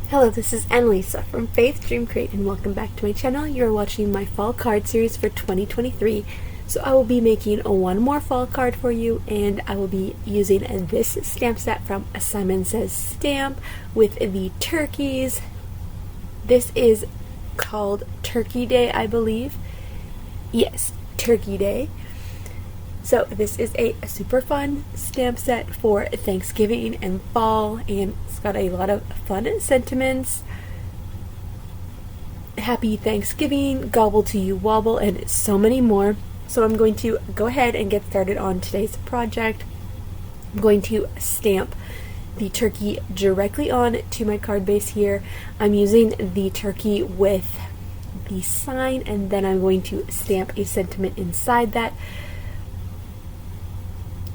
Hello, this is Annalisa from Faith Dream Crate, and welcome back to my channel. You're watching my fall card series for 2023. So I will be making one more fall card for you, and I will be using this stamp set from Simon Says Stamp with the turkeys. This is called Turkey Day, I believe. Yes, Turkey Day. So this is a super fun stamp set for Thanksgiving and fall, and it's got a lot of fun sentiments. Happy Thanksgiving, gobble to you wobble, and so many more. So I'm going to go ahead and get started on today's project. I'm going to stamp the turkey directly on to my card base here. I'm using the turkey with the sign, and then I'm going to stamp a sentiment inside that.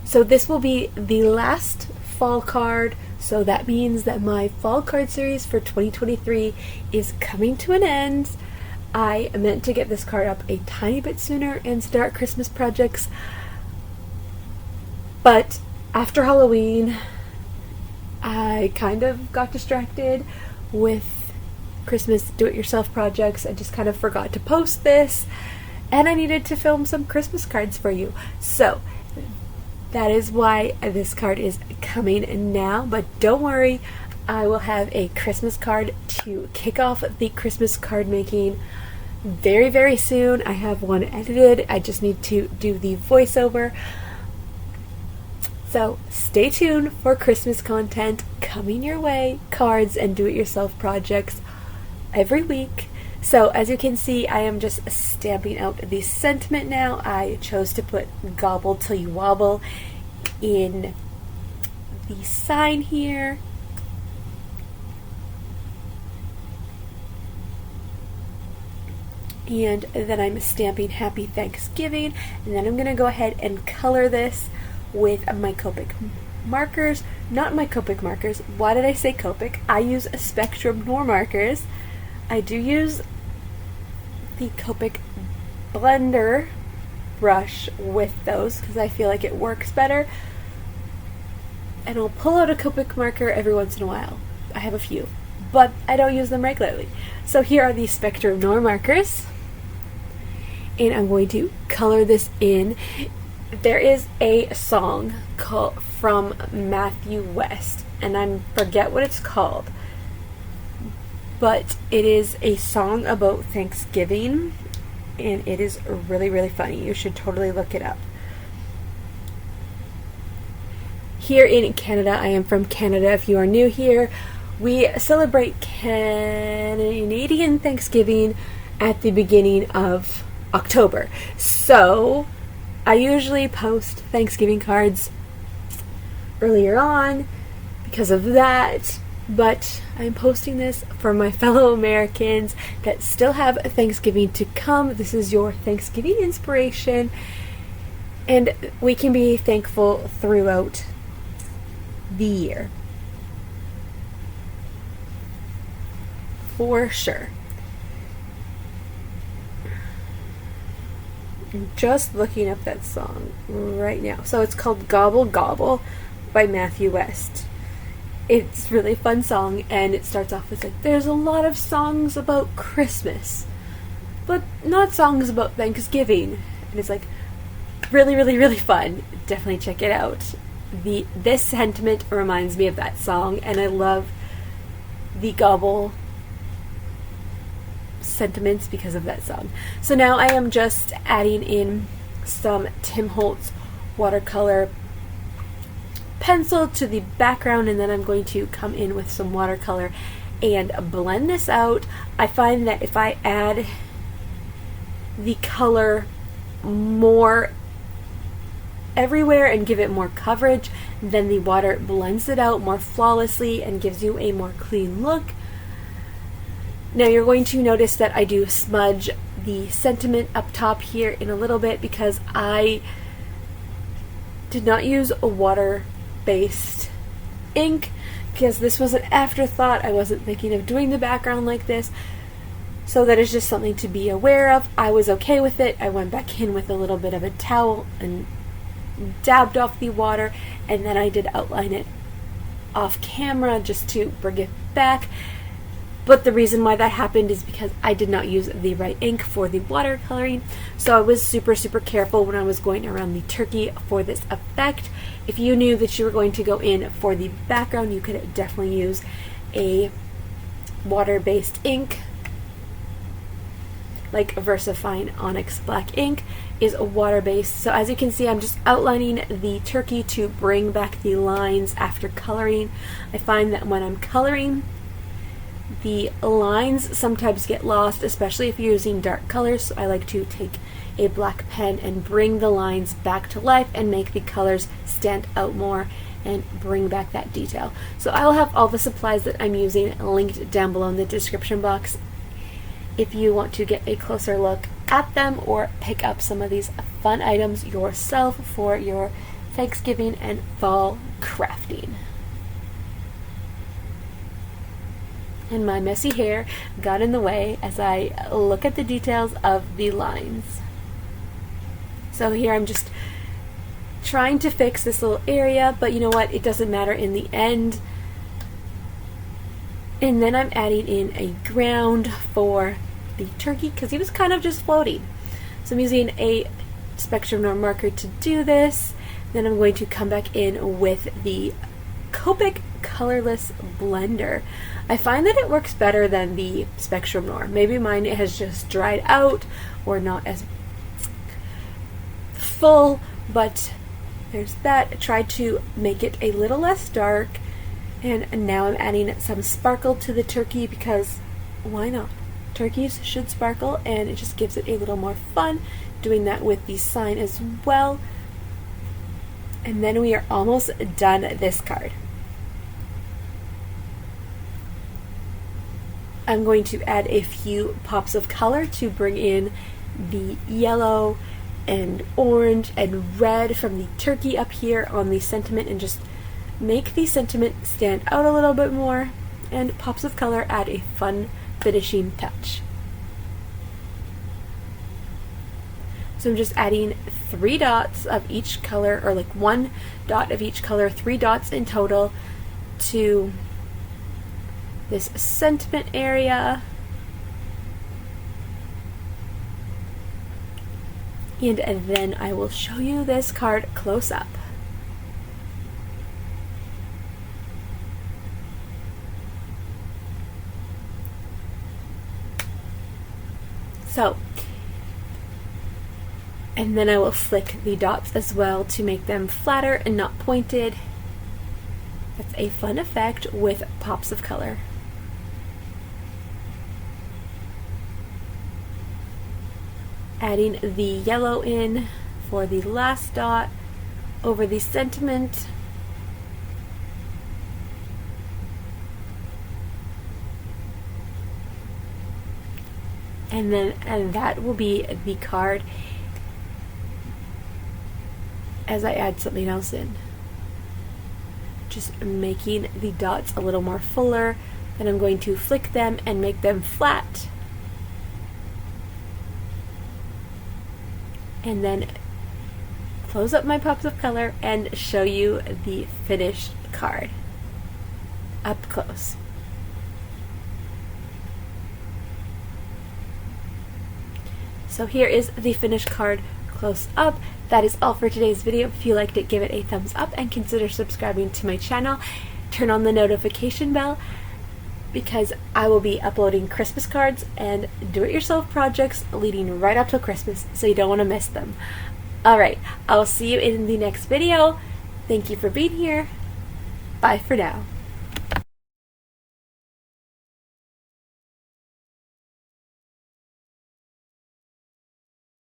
So this will be the last fall card, so that means that my fall card series for 2023 is coming to an end. I meant to get this card up a tiny bit sooner and start Christmas projects, but after Halloween, I kind of got distracted with Christmas do-it-yourself projects. I just kind of forgot to post this, and I needed to film some Christmas cards for you. So that is why this card is coming now, but don't worry, I will have a Christmas card to kick off the Christmas card making very, very soon. I have one edited. I just need to do the voiceover. So stay tuned for Christmas content coming your way, cards and do-it-yourself projects every week. So as you can see, I am just stamping out the sentiment now. I chose to put gobble till you wobble in the sign here. And then I'm stamping Happy Thanksgiving, and then I'm going to go ahead and color this with my Copic markers. Not my Copic markers. Why did I say Copic? I use Spectrum Noir markers. I do use the Copic blender brush with those because I feel like it works better, and I'll pull out a Copic marker every once in a while. I have a few, but I don't use them regularly. So here are the Spectrum Noir markers, and I'm going to color this in. There is a song from Matthew West, and I forget what it's called, but it is a song about Thanksgiving, and it is really, really funny. You should totally look it up. Here in Canada, I am from Canada. If you are new here, we celebrate Canadian Thanksgiving at the beginning of October. So I usually post Thanksgiving cards earlier on because of that. But I'm posting this for my fellow Americans that still have Thanksgiving to come. This is your Thanksgiving inspiration, and we can be thankful throughout the year. For sure. I'm just looking up that song right now. So it's called Gobble Gobble by Matthew West. It's a really fun song, and it starts off with like, there's a lot of songs about Christmas, but not songs about Thanksgiving. And it's like really, really, really fun. Definitely check it out. This sentiment reminds me of that song, and I love the gobble sentiments because of that song. So now I am just adding in some Tim Holtz watercolor pencil to the background, and then I'm going to come in with some watercolor and blend this out. I find that if I add the color more everywhere and give it more coverage, then the water blends it out more flawlessly and gives you a more clean look. Now you're going to notice that I do smudge the sentiment up top here in a little bit because I did not use a water-based ink because this was an afterthought. I wasn't thinking of doing the background like this, so that is just something to be aware of. I was okay with it. I went back in with a little bit of a towel and dabbed off the water, and then I did outline it off camera just to bring it back. But the reason why that happened is because I did not use the right ink for the watercoloring. So I was super careful when I was going around the turkey for this effect. If you knew that you were going to go in for the background, you could definitely use a water-based ink. Like VersaFine Onyx Black ink is a water-based. So as you can see, I'm just outlining the turkey to bring back the lines after coloring. I find that when I'm coloring, the lines sometimes get lost, especially if you're using dark colors. So I like to take a black pen and bring the lines back to life and make the colors stand out more and bring back that detail. So I will have all the supplies that I'm using linked down below in the description box if you want to get a closer look at them or pick up some of these fun items yourself for your Thanksgiving and fall crafting. And my messy hair got in the way as I look at the details of the lines. So here I'm just trying to fix this little area, but you know what? It doesn't matter in the end. And then I'm adding in a ground for the turkey because he was kind of just floating. So I'm using a Spectrum Noir marker to do this. Then I'm going to come back in with the Copic colorless blender. I find that it works better than the Spectrum Noir. Maybe mine has just dried out or not as full, but there's that. I tried to make it a little less dark, and now I'm adding some sparkle to the turkey because why not? Turkeys should sparkle, and it just gives it a little more fun. Doing that with the sign as well. And then we are almost done this card. I'm going to add a few pops of color to bring in the yellow and orange and red from the turkey up here on the sentiment and just make the sentiment stand out a little bit more, and pops of color add a fun finishing touch. So I'm just adding 3 dots of each color, or like 1 dot of each color, 3 dots in total to this sentiment area. And then I will show you this card close up. So, and then I will flick the dots as well to make them flatter and not pointed. That's a fun effect with pops of color. Adding the yellow in for the last dot over the sentiment. And that will be the card as I add something else in. Just making the dots a little more fuller. Then I'm going to flick them and make them flat. And then close up my pops of color and show you the finished card up close. So here is the finished card close up. That is all for today's video. If you liked it, give it a thumbs up and consider subscribing to my channel. Turn on the notification bell because I will be uploading Christmas cards and do-it-yourself projects leading right up to Christmas, so you don't want to miss them. Alright, I'll see you in the next video. Thank you for being here. Bye for now.